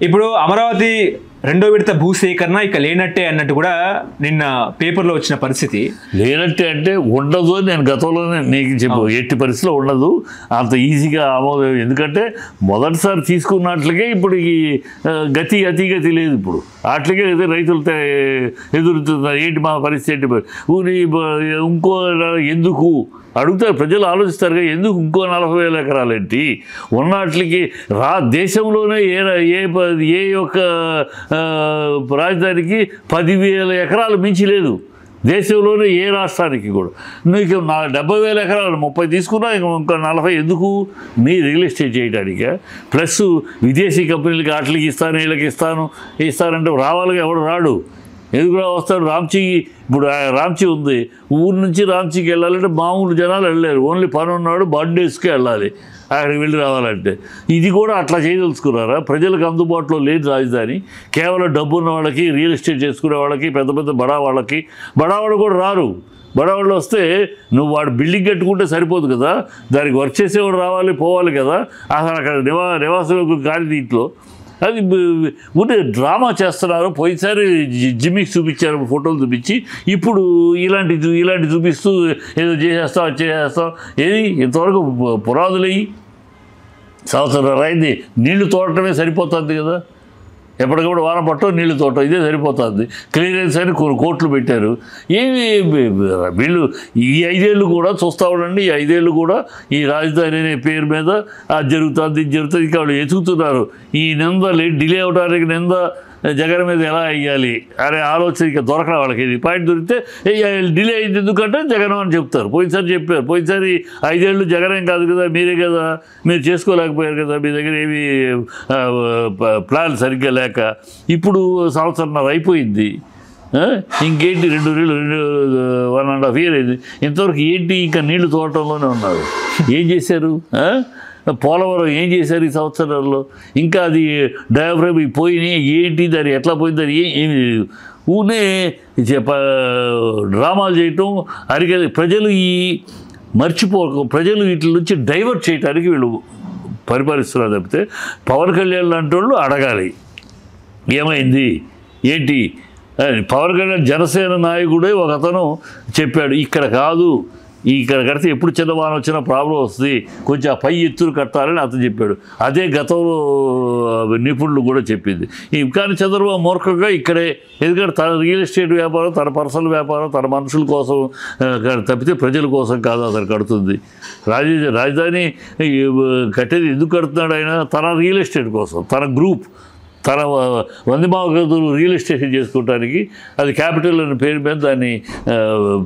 ఇప్పుడు అమరావతి రెండో విడత భూసేకరణ ఇక లేనట్టే అన్నట్టు కూడా నిన్న పేపర్లో వచ్చిన పరిస్థితి. లేనట్టే అంటే ఉండదు అని నేను గతంలోనే నీకు చెప్పు, ఎట్టి పరిస్థితిలో ఉండదు అంత ఈజీగా ఆమోదం. ఎందుకంటే మొదటిసారి తీసుకున్నట్లకే ఇప్పుడు ఈ అతిగతి లేదు. ఇప్పుడు అట్లకే రైతులతో ఎదురుతున్నారు. ఏంటి మా పరిస్థితి, ఇంకో ఎందుకు అడుగుతారు ప్రజలు, ఆలోచిస్తారు ఎందుకు ఇంకో 40,000 ఎకరాలు ఏంటి ఉన్నట్లకి దేశంలోనే ఏ యొక్క రాజధానికి 10,000 ఎకరాలు మించి లేదు దేశంలోనే ఏ రాష్ట్రానికి కూడా. నీకు 70,000 ఎకరాలు 30 తీసుకున్నా ఇంకా 40 ఎందుకు మీ రియల్ ఎస్టేట్ చేయడానికి. ప్లస్ విదేశీ కంపెనీలకి వాటికి ఇస్తాను వీళ్ళకి ఇస్తానంటే రావాలిగా, ఎవడు రాడు. ఎందుకు వస్తాడు? రాంచీ, ఇప్పుడు రాంచీ ఉంది, ఊరు నుంచి రాంచీకి వెళ్ళాలంటే మామూలు జనాలు వెళ్ళలేరు. ఓన్లీ పని ఉన్నాడు బర్త్డేస్కే వెళ్ళాలి అక్కడికి వెళ్ళి రావాలంటే. ఇది కూడా అట్లా చేయదలుచుకున్నారా? ప్రజలకు అందుబాటులో లేదు రాజధాని. కేవలం డబ్బు ఉన్న వాళ్ళకి, రియల్ ఎస్టేట్ చేసుకునే వాళ్ళకి, పెద్ద పెద్ద బడావాళ్ళు కూడా రారు. బడావాళ్ళు వస్తే నువ్వు వాడు బిల్డింగ్ కట్టుకుంటే సరిపోదు కదా, దానికి వర్క్ చేసేవాడు రావాలి పోవాలి కదా. అసలు అక్కడ నివాసులకు కానీ దీంట్లో అది ఉండే డ్రామా చేస్తున్నారు. పోయినసారి జిమ్మికి చూపించారు ఫోటోలు చూపించి, ఇప్పుడు ఇలాంటి చూపిస్తూ ఏదో చేసేస్తాం. ఏది ఇంతవరకు పురాదులయ్యి సంవత్సరం అయింది. నీళ్లు తోడటమే సరిపోతుంది కదా, ఎప్పటికప్పుడు వాన పట్టం నీళ్లు తోటం ఇదే సరిపోతుంది. క్లియరెన్స్ అని కోట్లు పెట్టారు. ఏమి వీళ్ళు ఈ 5 ఏళ్ళు కూడా చూస్తూ ఉండండి. ఈ 5 ఏళ్ళు కూడా ఈ రాజధాని అనే పేరు మీద అది జరుగుతుంది ఇంకా వాళ్ళు ఎతుకుతున్నారు. ఈ డిలే అవడానికి నింద జగన్ మీద ఎలా వేయాలి అనే ఆలోచన ఇక దొరకడం వాళ్ళకి. ఇది పాయింట్ దొరికితే డిలే అయింది ఎందుకంటే జగన్ అని చెప్తారు. పోయినసారి చెప్పారు, పోయినసారి 5 ఏళ్ళు జగనేం కాదు కదా, మీరే కదా, మీరు చేసుకోలేకపోయారు కదా, మీ దగ్గర ఏమి ప్లాన్ సరిగ్గా లేక. ఇప్పుడు సంవత్సరంన్నర అయిపోయింది, ఇంకేంటి 1.5 ఇయర్ అయింది. ఇంతవరకు ఏంటి ఇంకా నీళ్లు తోటంలోనే ఉన్నారు. ఏం చేశారు? పోలవరం ఏం చేశారు ఈ సంవత్సరాల్లో? ఇంకా అది డయాఫ్రామ్ పోయినాయి ఏంటి, దాన్ని ఎట్లా పోయిందని ఏమి ఊనే డ్రామాలు చేయటం అరిగేది. ప్రజలు ప్రజలు వీటి నుంచి డైవర్ట్ చేయడానికి వీళ్ళు పరిపాలిస్తున్నారు తప్పితే పవన్ కళ్యాణ్ లాంటి వాళ్ళు అడగాలి ఏమైంది ఏంటి. పవన్ కళ్యాణ్ జనసేన నాయకుడే ఒక అతను చెప్పాడు, ఇక్కడ కాదు, ఇక్కడ కడితే ఎప్పుడు చిన్నవాన వచ్చినా ప్రాబ్లం వస్తుంది, కొంచెం ఆ పై ఎత్తులు కట్టాలని అతను చెప్పాడు. అదే గతంలో నిపుణులు కూడా చెప్పింది. కానీ చంద్రబాబు మూర్ఖంగా ఇక్కడే, ఎందుకంటే తన రియల్ ఎస్టేట్ వ్యాపారం, తన పర్సనల్ వ్యాపారం, తన మనుషుల కోసం తప్పితే ప్రజల కోసం కాదు అతను కడుతుంది. రాజధాని కట్టేది ఎందుకు కడుతున్నాడు ఆయన? తన రియల్ ఎస్టేట్ కోసం, తన గ్రూప్, తన వందిమాగదులు రియల్ ఎస్టేట్ చేసుకోవటానికి, అది క్యాపిటల్ అనే పేరు మీద దాన్ని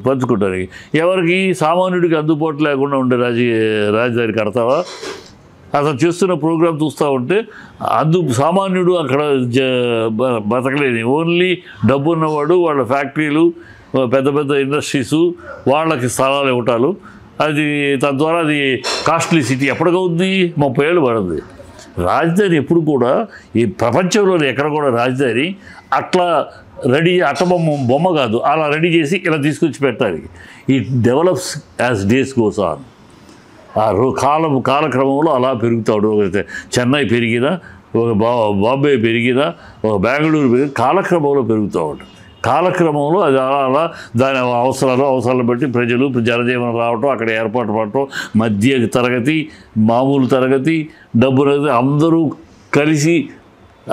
పంచుకోవటానికి. ఎవరికి సామాన్యుడికి అందుబాటు లేకుండా ఉండే రాజధాని కడతావా? అతను చేస్తున్న ప్రోగ్రాం చూస్తూ ఉంటే సామాన్యుడు అక్కడ బతకలేని, ఓన్లీ డబ్బు ఉన్నవాడు, వాళ్ళ ఫ్యాక్టరీలు, పెద్ద పెద్ద ఇండస్ట్రీసు, వాళ్ళకి స్థలాలు ఇవ్వటాలు, అది తద్వారా అది కాస్ట్లీ సిటీ. ఎప్పటికవుద్ది? 30 ఏళ్ళు పడుతుంది. రాజధాని ఎప్పుడు కూడా ఈ ప్రపంచంలోనే ఎక్కడ కూడా రాజధాని అట్లా రెడీ బొమ్మ కాదు, అలా రెడీ చేసి ఇలా తీసుకొచ్చి పెట్టాలి. It develops as days goes on. ఆ కాలక్రమంలో అలా పెరుగుతాడు. చెన్నై పెరిగినా, ఒక బాంబే పెరిగినా, ఒక బెంగళూరు పెరిగిన కాలక్రమంలో పెరుగుతూ ఉంటాడు. కాలక్రమంలో అది అలా దాని అవసరాలను బట్టి ప్రజలు జనజీవనం రావటం, అక్కడ ఏర్పాటు పడటం, మధ్య తరగతి, మామూలు తరగతి, డబ్బు తరగతి అందరూ కలిసి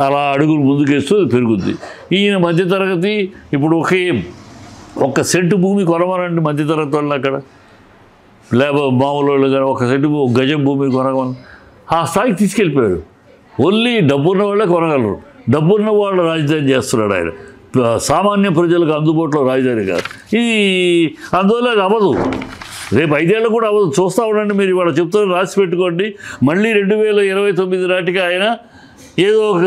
అలా అడుగులు ముందుకేస్తూ పెరుగుద్ది. ఈయన మధ్యతరగతి ఇప్పుడు ఒక సెంటు భూమి కొనమనండి మధ్యతరగతి వాళ్ళని, అక్కడ మామూలు వాళ్ళు కానీ ఒక గజం భూమి కొనగలను ఆ స్థాయికి తీసుకెళ్ళిపోయాడు. ఓన్లీ డబ్బున్న వాళ్ళే కొనగలరు. డబ్బున్న వాళ్ళు రాజధాని చేస్తున్నాడు ఆయన, సామాన్య ప్రజలకు అందుబాటులో రాజధాని కాదు. ఇది అందువల్ల అది అవ్వదు. రేపు 5 ఏళ్ళు కూడా అవ్వదు. చూస్తూ ఉండండి మీరు. ఇవాళ చెప్తారు, రాసి పెట్టుకోండి. మళ్ళీ 2029 నాటికి ఆయన ఏదో ఒక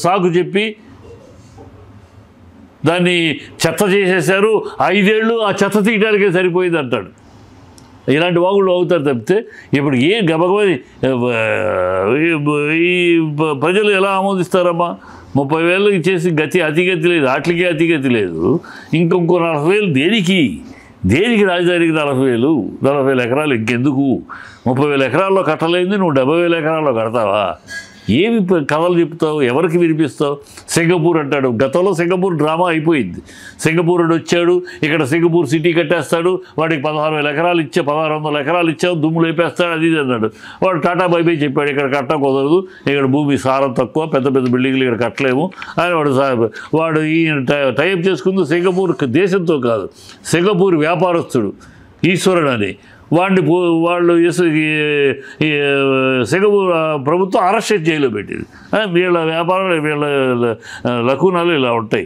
సాకు చెప్పి దాన్ని చెత్త చేసేసారు, 5 ఏళ్ళు ఆ చెత్త తీయడానికే సరిపోయింది అంటాడు. ఇలాంటి వాగుళ్ళు అవుతారు తప్పితే ఇప్పుడు ఏ గబగబని ఈ ప్రజలు ఎలా ఆమోదిస్తారమ్మా? 30,000 ఇచ్చేసి అతిగతి లేదు, వాటికి అతిగతి లేదు. ఇంకో 40,000 దేనికి రాజధానికి 40,000 ఎకరాలు ఇంకెందుకు? 30,000 ఎకరాల్లో కట్టలేదు, నువ్వు 70,000 ఎకరాల్లో కడతావా? ఏమి కథలు చెప్తావు, ఎవరికి వినిపిస్తావు? సింగపూర్ అంటాడు. గతంలో సింగపూర్ డ్రామా అయిపోయింది. సింగపూర్ వచ్చాడు, ఇక్కడ సింగపూర్ సిటీ కట్టేస్తాడు, వాడికి 16,000 ఎకరాలు ఇచ్చా, 1600 ఎకరాలు ఇచ్చావు, దుమ్ము లేపేస్తాడు, అది ఇది అన్నాడు. వాడు టాటా బై బై చెప్పాడు, ఇక్కడ కట్ట కుదరదు, ఇక్కడ భూమి సారం తక్కువ, పెద్ద పెద్ద బిల్డింగ్లు ఇక్కడ కట్టలేము అని వాడు ఈ టైప్ చేసుకుంది సింగపూర్ దేశంతో కాదు, సింగపూర్ వ్యాపారస్తుడు ఈశ్వరుడు అని వాళ్ళు సింగపూర్ ప్రభుత్వం అరెస్ట్ జైల్లో పెట్టింది. వీళ్ళ వ్యాపారాలు వీళ్ళ లకునాలు ఇలా ఉంటాయి.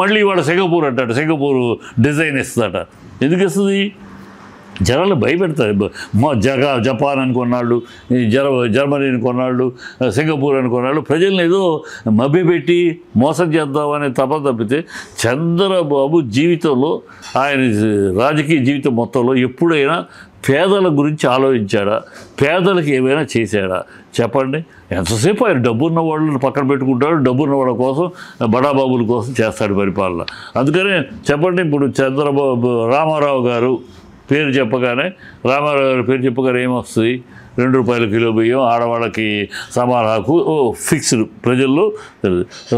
మళ్ళీ వాడు సింగపూర్ అంటాడు, సింగపూర్ డిజైన్ ఇస్తుందట. ఎందుకు ఇస్తుంది? జనాలు భయపెడతారు. జపాన్ అనుకున్నాళ్ళు, జర్మనీ అనుకున్నాళ్ళు, సింగపూర్ అనుకున్నాళ్ళు, ప్రజల్ని ఏదో మభ్యపెట్టి మోసం చేద్దామనే తప్పితే చంద్రబాబు జీవితంలో, ఆయన రాజకీయ జీవితం మొత్తంలో ఎప్పుడైనా పేదల గురించి ఆలోచించాడా? పేదలకు ఏమైనా చేశాడా? చెప్పండి. ఎంతసేపు ఆయన డబ్బున్న వాళ్ళని పక్కన పెట్టుకుంటాడు, డబ్బున్న వాళ్ళ కోసం, బడాబాబుల కోసం చేస్తాడు పరిపాలన. అందుకనే చెప్పండి, ఇప్పుడు చంద్రబాబు రామారావు గారు పేరు చెప్పగానే, రామారావు గారి పేరు చెప్పగానే ఏమొస్తుంది? 2 రూపాయల కిలో బియ్యం, ఆడవాళ్ళకి సమాన హక్కు ఫిక్స్డ్ ప్రజల్లో.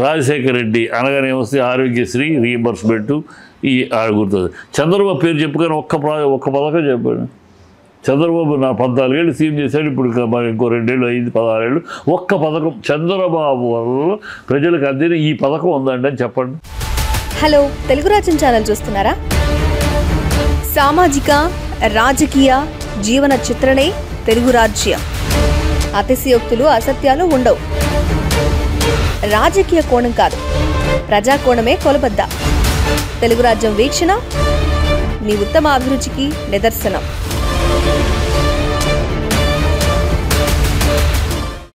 రాజశేఖర రెడ్డి అనగానే ఏమొస్తుంది? ఆరోగ్యశ్రీ రీఎంబర్స్మెంటు ఈ గుర్తుంది. చంద్రబాబు పేరు చెప్పగానే ఒక్క పథకం చెప్పాడు. చంద్రబాబు 14 ఏళ్ళు సీఎం చేశాడు, ఇప్పుడు ఇంకో 2 ఏళ్ళు అయింది, 16 ఏళ్ళు. ఒక్క పథకం చంద్రబాబు వల్ల ప్రజలకు అందిన ఈ పథకం ఉందండి అని చెప్పండి. హలో, తెలుగు రాజ్యం ఛానల్ చూస్తున్నారా? సామాజిక రాజకీయ జీవన చిత్రణే తెలుగు రాజ్యం. అతిశయోక్తులు అసత్యాలు ఉండవు. రాజకీయ కోణం కాదు, ప్రజా కోణమే కొలబద్ద. తెలుగు రాజ్యం వీక్షణ మీ ఉత్తమ అభిరుచికి నిదర్శనం.